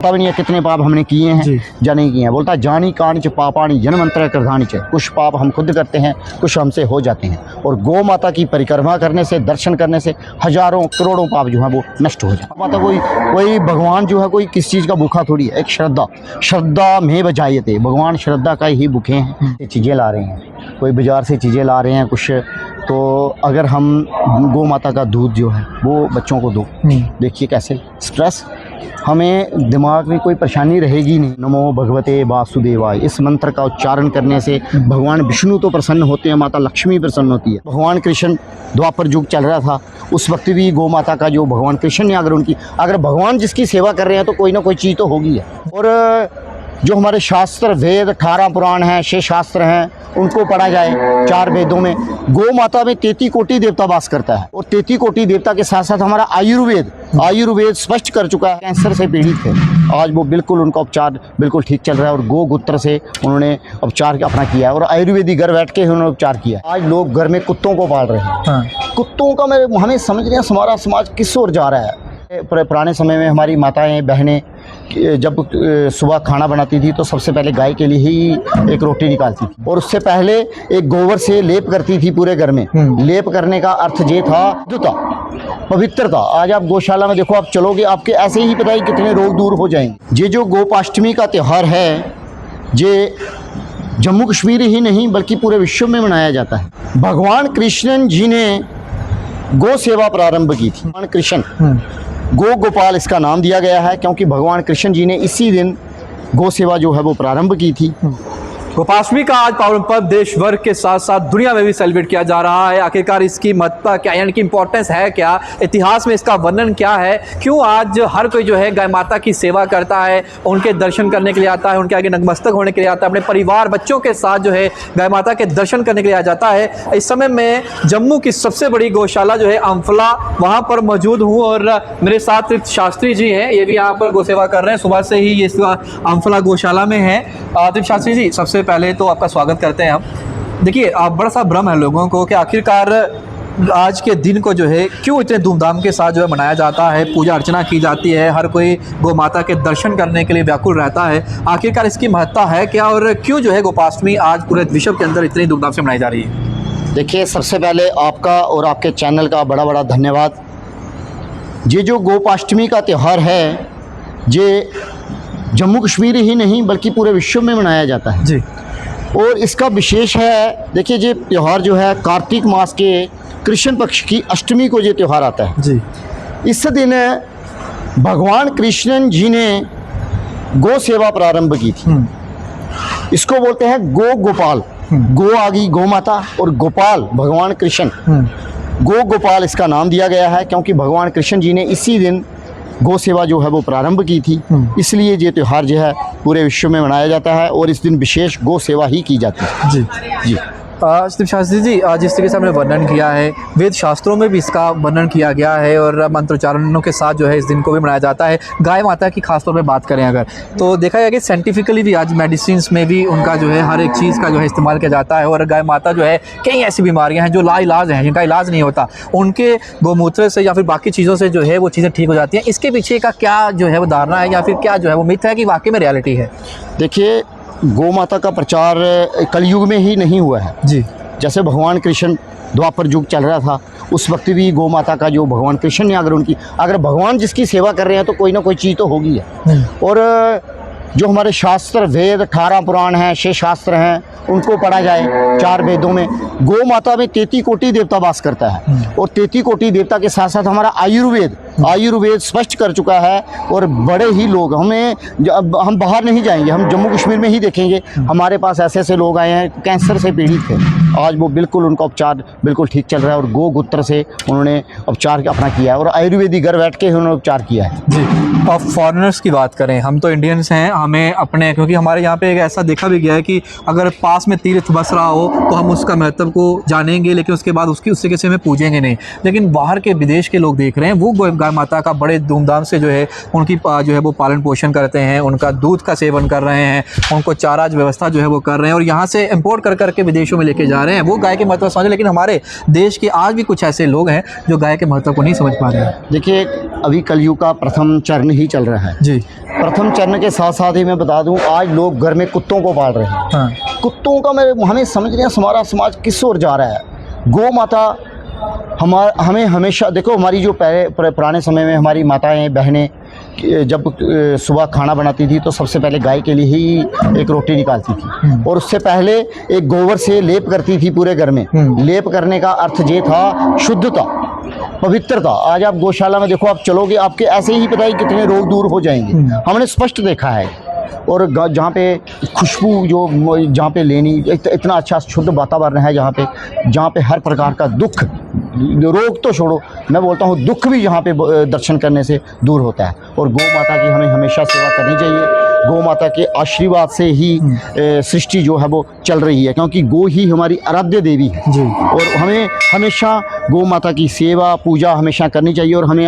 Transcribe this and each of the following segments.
पता भी नहीं है कितने पाप हमने किए हैं या नहीं किए हैं। बोलता है जानी कानी च पापानी जन्मंत्र करधानी च, कुछ पाप हम खुद करते हैं, कुछ हमसे हो जाते हैं। और गौ माता की परिक्रमा करने से, दर्शन करने से हजारों करोड़ों पाप जो है वो नष्ट हो जाए। माता कोई भगवान जो है कोई किस चीज़ का भूखा थोड़ी है, एक श्रद्धा में बजाइए। भगवान श्रद्धा का ही भूखे हैं। चीज़ें ला रहे हैं, कोई बाज़ार से चीज़ें ला रहे हैं कुछ, तो अगर हम गौ माता का दूध जो है वो बच्चों को दो, देखिए कैसे स्ट्रेस, हमें दिमाग में कोई परेशानी रहेगी नहीं। नमो भगवते वासुदेवाय, इस मंत्र का उच्चारण करने से भगवान विष्णु तो प्रसन्न होते हैं, माता लक्ष्मी प्रसन्न होती है। भगवान कृष्ण द्वापर युग चल रहा था, उस वक्त भी गौ माता का जो भगवान कृष्ण ने अगर भगवान जिसकी सेवा कर रहे हैं तो कोई ना कोई चीज़ तो होगी है। और जो हमारे शास्त्र वेद 18 पुराण हैं, 6 शास्त्र हैं, उनको पढ़ा जाए। 4 वेदों में गौ माता में 33 कोटि देवता वास करता है। और 33 कोटि देवता के साथ साथ हमारा आयुर्वेद स्पष्ट कर चुका है। कैंसर से पीड़ित थे, आज वो बिल्कुल उनका उपचार बिल्कुल ठीक चल रहा है। और गौ मूत्र से उन्होंने उपचार अपना किया है और आयुर्वेदिक घर बैठ के उन्होंने उपचार किया। आज लोग घर में कुत्तों को पाल रहे हैं। कुत्तों का हमें समझ रहे हैं हमारा समाज किस ओर जा रहा है। पुराने समय में हमारी माताएं बहनें जब सुबह खाना बनाती थी तो सबसे पहले गाय के लिए ही एक रोटी निकालती थी और उससे पहले एक गोबर से लेप करती थी पूरे घर में। लेप करने का अर्थ ये था शुद्धता, पवित्रता। आज आप गौशाला में देखो, आप चलोगे, आपके ऐसे ही पता ही कितने रोग दूर हो जाएंगे। ये जो गोपाष्टमी का त्यौहार है, ये जम्मू कश्मीर ही नहीं बल्कि पूरे विश्व में मनाया जाता है। भगवान कृष्ण जी ने गौ सेवा प्रारंभ की थी। भगवान कृष्ण, गो गोपाल इसका नाम दिया गया है क्योंकि भगवान कृष्ण जी ने इसी दिन गौ सेवा जो है वो प्रारंभ की थी। गोपाष्टमी का आज पावन पर्व देश भर के साथ साथ दुनिया में भी सेलिब्रेट किया जा रहा है। आखिरकार इसकी महत्ता क्या, यानी कि इंपॉर्टेंस है क्या, इतिहास में इसका वर्णन क्या है, क्यों आज हर कोई जो है गाय माता की सेवा करता है, उनके दर्शन करने के लिए आता है, उनके आगे नतमस्तक होने के लिए आता है, अपने परिवार बच्चों के साथ जो है गाय माता के दर्शन करने के लिए आ जाता है। इस समय मैं जम्मू की सबसे बड़ी गौशाला जो है अम्फला, वहाँ पर मौजूद हूँ और मेरे साथ तीर्थ शास्त्री जी हैं, ये भी यहाँ पर गौ सेवा कर रहे हैं। सुबह से ही ये अम्फला गौशाला में है। तीर्थ शास्त्री जी, सबसे पहले तो आपका स्वागत करते हैं हम। देखिए, आप बड़ा सा भ्रम है लोगों को कि आखिरकार आज के दिन को जो है क्यों इतने धूमधाम के साथ जो है मनाया जाता है, पूजा अर्चना की जाती है, हर कोई गौ माता के दर्शन करने के लिए व्याकुल रहता है। आखिरकार इसकी महत्ता है क्या और क्यों जो है गोपाष्टमी आज पूरे विश्व के अंदर इतनी धूमधाम से मनाई जा रही है? देखिए, सबसे पहले आपका और आपके चैनल का बड़ा बड़ा धन्यवाद। ये जो गोपाष्टमी का त्यौहार है, ये जम्मू कश्मीर ही नहीं बल्कि पूरे विश्व में मनाया जाता है जी। और इसका विशेष है, देखिए ये त्यौहार जो है कार्तिक मास के कृष्ण पक्ष की अष्टमी को ये त्यौहार आता है जी। इस दिन भगवान कृष्ण जी ने गौ सेवा प्रारंभ की थी। इसको बोलते हैं गो गोपाल। गो आ गई गौ माता और गोपाल भगवान कृष्ण। गो गोपाल इसका नाम दिया गया है क्योंकि भगवान कृष्ण जी ने इसी दिन गौ सेवा जो है वो प्रारंभ की थी। इसलिए ये त्यौहार जो है पूरे विश्व में मनाया जाता है और इस दिन विशेष गौ सेवा ही की जाती है। जी जी। शास्त्री जी, जिस तरीके से हमने वर्णन किया है, वेद शास्त्रों में भी इसका वर्णन किया गया है और मंत्रोच्चारणों के साथ जो है इस दिन को भी मनाया जाता है। गाय माता की खासतौर पे बात करें अगर, तो देखा गया कि साइंटिफिकली भी आज मेडिसिन में भी उनका जो है हर एक चीज़ का जो है इस्तेमाल किया जाता है। और गाय माता जो है कई ऐसी बीमारियाँ हैं जो लाइलाज हैं, जिनका इलाज नहीं होता, उनके गौमूत्र से या फिर बाकी चीज़ों से जो है वो चीज़ें ठीक हो जाती हैं। इसके पीछे का क्या जो है वो धारणा है या फिर क्या जो है वो मिथ है कि वाकई में रियलिटी है? देखिए, गौ माता का प्रचार कलयुग में ही नहीं हुआ है जी। जैसे भगवान कृष्ण द्वापर युग चल रहा था, उस वक्त भी गौ माता का जो भगवान कृष्ण ने अगर भगवान जिसकी सेवा कर रहे हैं तो कोई ना कोई चीज़ तो होगी है। और जो हमारे शास्त्र वेद 18 पुराण हैं, 6 शास्त्र हैं, उनको पढ़ा जाए। 4 वेदों में गौ माता में 33 कोटि देवता वास करता है और 33 कोटि देवता के साथ साथ हमारा आयुर्वेद स्पष्ट कर चुका है। और बड़े ही लोग हम बाहर नहीं जाएंगे, हम जम्मू कश्मीर में ही देखेंगे, हमारे पास ऐसे ऐसे लोग आए हैं कैंसर से पीड़ित थे, आज वो बिल्कुल उनका उपचार बिल्कुल ठीक चल रहा है। और गौ मूत्र से उन्होंने उपचार अपना किया है और आयुर्वेदिक घर बैठ के उन्होंने उपचार किया है। जी। अब फॉरेनर्स की बात करें, हम तो इंडियंस हैं, हमें अपने, क्योंकि हमारे यहाँ पे एक ऐसा देखा भी गया है कि अगर पास में तीर्थ बस रहा हो तो हम उसका महत्व को जानेंगे, लेकिन उसके बाद उस तरीके से हमें पूजेंगे नहीं। लेकिन बाहर के विदेश के लोग देख रहे हैं, वो गाय गाय माता का बड़े धूमधाम से जो है उनकी जो है वो पालन पोषण करते हैं, उनका दूध का सेवन कर रहे हैं, उनको चारा व्यवस्था जो है वो कर रहे हैं और यहाँ से इंपोर्ट कर करके विदेशों में लेके जा रहे हैं। वो गाय के महत्व समझे, लेकिन हमारे देश के आज भी कुछ ऐसे लोग हैं जो गाय के महत्व को नहीं समझ पा रहे हैं। देखिए, अभी कलयुग का प्रथम चरण ही चल रहा है जी। प्रथम चरण के साथ साथ ही मैं बता दूं, आज लोग घर में कुत्तों को पाल रहे हैं। हाँ। कुत्तों का हमें समझ नहीं, हमारा समाज किस ओर जा रहा है। गौ माता हमें हमेशा देखो, हमारी जो पहले पुराने समय में हमारी माताएं बहनें जब सुबह खाना बनाती थी तो सबसे पहले गाय के लिए ही एक रोटी निकालती थी और उससे पहले एक गोबर से लेप करती थी पूरे घर में। लेप करने का अर्थ ये था शुद्धता, पवित्रता। आज आप गौशाला में देखो, आप चलोगे, आपके ऐसे ही पता है कितने रोग दूर हो जाएंगे। हमने स्पष्ट देखा है। और जहाँ पे खुशबू जहाँ पे लेनी, इतना अच्छा शुद्ध वातावरण है जहाँ पे हर प्रकार का दुख, रोग तो छोड़ो, मैं बोलता हूँ दुख भी यहाँ पे दर्शन करने से दूर होता है। और गौ माता की हमें हमेशा सेवा करनी चाहिए। गौ माता के आशीर्वाद से ही सृष्टि जो है वो चल रही है, क्योंकि गौ ही हमारी आराध्य देवी है जी। और हमें हमेशा गौ माता की सेवा पूजा हमेशा करनी चाहिए। और हमें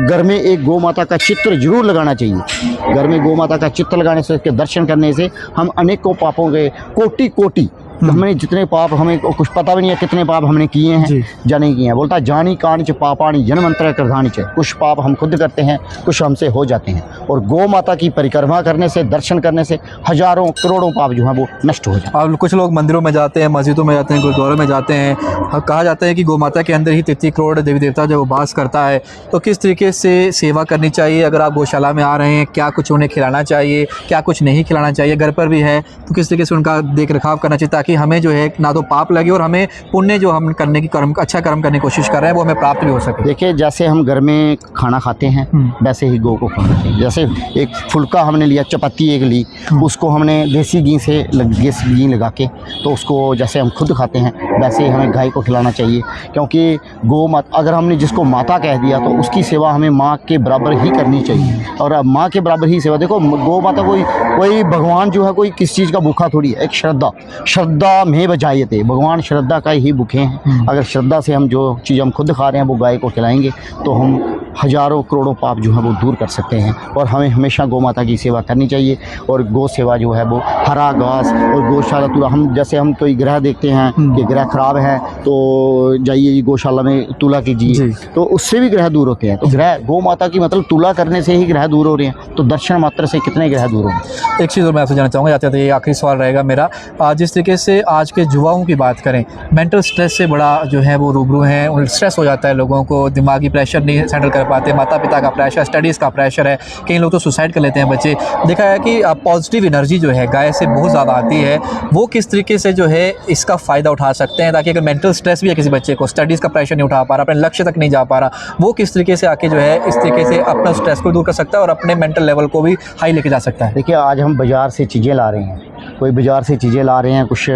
घर में एक गौ माता का चित्र जरूर लगाना चाहिए। घर में गौ माता का चित्र लगाने से, उसके दर्शन करने से हम अनेकों पापों के कोटि हमने जितने पाप, हमें कुछ पता भी नहीं है कितने पाप हमने किए हैं या नहीं किए हैं। बोलता जानी कान च पापाणी जनमंत्र करधानी च, कुछ पाप हम खुद करते हैं, कुछ हमसे हो जाते हैं। और गौ माता की परिक्रमा करने से, दर्शन करने से हजारों करोड़ों पाप जो हैं वो नष्ट हो जाते हैं। अब कुछ लोग मंदिरों में जाते हैं, मस्जिदों में जाते हैं, गुरुद्वारों में जाते हैं। कहा जाता है कि गौ माता के अंदर ही 33 करोड़ देवी देवता जो वास करता है। तो किस तरीके से सेवा करनी चाहिए? अगर आप गौशाला में आ रहे हैं, क्या कुछ उन्हें खिलाना चाहिए, क्या कुछ नहीं खिलाना चाहिए? घर पर भी है तो किस तरीके से उनका देख रखाव करना चाहिए, ताकि हमें जो है ना तो पाप लगे और हमें पुण्य जो हम करने की अच्छा कर्म करने की कोशिश कर रहे हैं वो हमें प्राप्त भी हो सके। देखिए, जैसे हम घर में खाना खाते हैं वैसे ही गौ को खाना चाहिए। जैसे एक फुल्का हमने लिया, चपाती एक ली, उसको हमने देसी घी से घी लगा के, तो उसको जैसे हम खुद खाते हैं वैसे ही हमें गाय को खिलाना चाहिए। क्योंकि गौ माता, अगर हमने जिसको माता कह दिया तो उसकी सेवा हमें माँ के बराबर ही करनी चाहिए। और माँ के बराबर ही सेवा, देखो गौ माता कोई भगवान जो है कोई किस चीज़ का भूखा थोड़ी है। एक श्रद्धा में बजायते, भगवान श्रद्धा का ही भूखे हैं। अगर श्रद्धा से हम जो चीज़ हम खुद खा रहे हैं वो गाय को खिलाएंगे तो हम हजारों करोड़ों पाप जो है वो दूर कर सकते हैं। और हमें हमेशा गौ माता की सेवा करनी चाहिए। और गौ सेवा जो है वो हरा घास और गौशाला तुला, हम जैसे हम कोई ग्रह देखते हैं कि ग्रह खराब है तो जाइए गौशाला में तुला कीजिए, तो उससे भी ग्रह दूर होते हैं। तो ग्रह गौ माता की मतलब तुला करने से ही ग्रह दूर हो रहे हैं, तो दर्शन मात्र से कितने ग्रह दूर होंगे। एक चीज़ और मैं आपसे जानना चाहूँगा, जाते ये आखिरी सवाल रहेगा मेरा। जिस तरीके से आज के युवाओं की बात करें, मेंटल स्ट्रेस से बड़ा जो है वो रूबरू हैं, उन स्ट्रेस हो जाता है लोगों को, दिमागी प्रेशर नहीं हैंडल कर पाते, माता पिता का प्रेशर, स्टडीज़ का प्रेशर है, कई लोग तो सुसाइड कर लेते हैं बच्चे। देखा है कि पॉजिटिव एनर्जी जो है गाय से बहुत ज़्यादा आती है। वो किस तरीके से जो है इसका फ़ायदा उठा सकते हैं, ताकि अगर मेंटल स्ट्रेस भी है किसी बच्चे को, स्टडीज़ का प्रेशर नहीं उठा पा रहा, अपने लक्ष्य तक नहीं जा पा रहा, वो किस तरीके से आके जो है इस तरीके से अपना स्ट्रेस को दूर कर सकता है और अपने मेंटल लेवल को भी हाई लेके जा सकता है? देखिए, आज हम बाज़ार से चीज़ें ला रहे हैं, कोई बाज़ार से चीज़ें ला रहे हैं कुछ,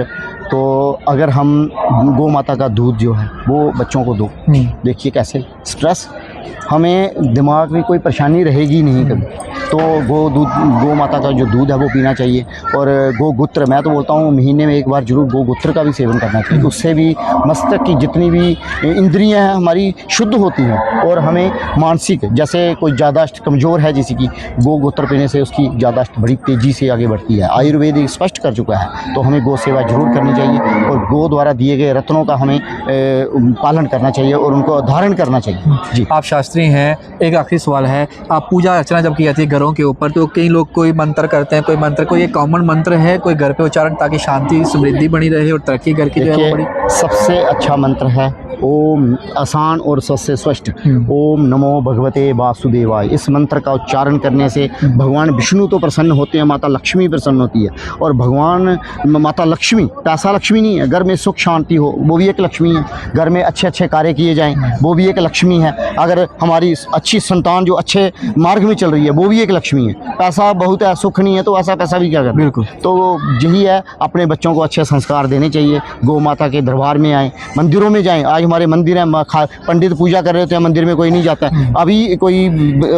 तो अगर हम गौ माता का दूध जो है वो बच्चों को दो, देखिए कैसे स्ट्रेस, हमें दिमाग में कोई परेशानी रहेगी नहीं कभी। तो गौ माता का जो दूध है वो पीना चाहिए। और गोमूत्र, मैं तो बोलता हूँ महीने में एक बार जरूर गोमूत्र का भी सेवन करना चाहिए। उससे भी मस्तक की जितनी भी इंद्रियां हैं हमारी शुद्ध होती हैं। और हमें मानसिक, जैसे कोई यादाश्त कमज़ोर है जैसे कि गोमूत्र पीने से उसकी यादाश्त बड़ी तेज़ी से आगे बढ़ती है, आयुर्वेद स्पष्ट कर चुका है। तो हमें गौ सेवा जरूर करनी चाहिए और गौ द्वारा दिए गए रत्नों का हमें पालन करना चाहिए और उनको धारण करना चाहिए। जी, आप शास्त्री हैं, एक आखिरी सवाल है, आप पूजा अर्चना जब की जाती है घरों के ऊपर, तो कई लोग कोई मंत्र करते हैं, कोई मंत्र, कोई एक कॉमन मंत्र है कोई घर पे उच्चारण, ताकि शांति समृद्धि बनी रहे और तरक्की घर की जो है वो बड़ी? सबसे अच्छा मंत्र है ओम, आसान और सबसे स्पष्ट, ओम नमो भगवते वासुदेवाय। इस मंत्र का उच्चारण करने से भगवान विष्णु तो प्रसन्न होते हैं, माता लक्ष्मी प्रसन्न होती है। और भगवान माता लक्ष्मी, पैसा लक्ष्मी नहीं है, घर में सुख शांति हो वो भी एक लक्ष्मी है, घर में अच्छे अच्छे कार्य किए जाएं वो भी एक लक्ष्मी है, अगर हमारी अच्छी संतान जो अच्छे मार्ग में चल रही है वो भी एक लक्ष्मी है। पैसा बहुत है, सुख नहीं है, तो ऐसा पैसा भी क्या करना। बिल्कुल। तो यही है, अपने बच्चों को अच्छे संस्कार देने चाहिए। गौ माता के दरबार में आएँ, मंदिरों में जाएँ। आज हमारे मंदिर हैं, पंडित पूजा कर रहे होते हैं, मंदिर में कोई नहीं जाता है। अभी कोई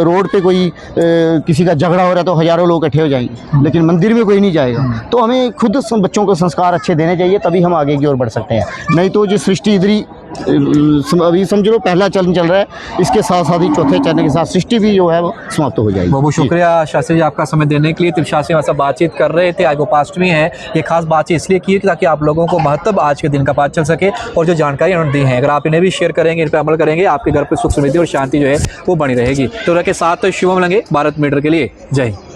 रोड पे कोई किसी का झगड़ा हो रहा है तो हजारों लोग इकट्ठे हो जाएंगे, लेकिन मंदिर में कोई नहीं जाएगा। तो हमें खुद बच्चों को संस्कार अच्छे देने चाहिए, तभी हम आगे की ओर बढ़ सकते हैं। नहीं तो जो सृष्टि इधर ही अभी समझ लो पहला चरण चल रहा है, इसके साथ साथ ही चौथे चरण के साथ सृष्टि भी जो है वो समाप्त हो जाएगी। बहुत बहुत शुक्रिया शास्त्री जी आपका समय देने के लिए। तो शास्त्री हमारे साथ बातचीत कर रहे थे, आज गोपाष्टमी है, ये खास बातचीत इसलिए की ताकि आप लोगों को महत्व आज के दिन का पता चल सके और जो जानकारी उन्होंने दी है अगर आप इन्हें भी शेयर करेंगे, इन पर अमल करेंगे, आपके घर पर सुख समृद्धि और शांति जो है वो बनी रहेगी। तो रखे साथ शिवम लंगे, भारत मीटर के लिए जय हिंद।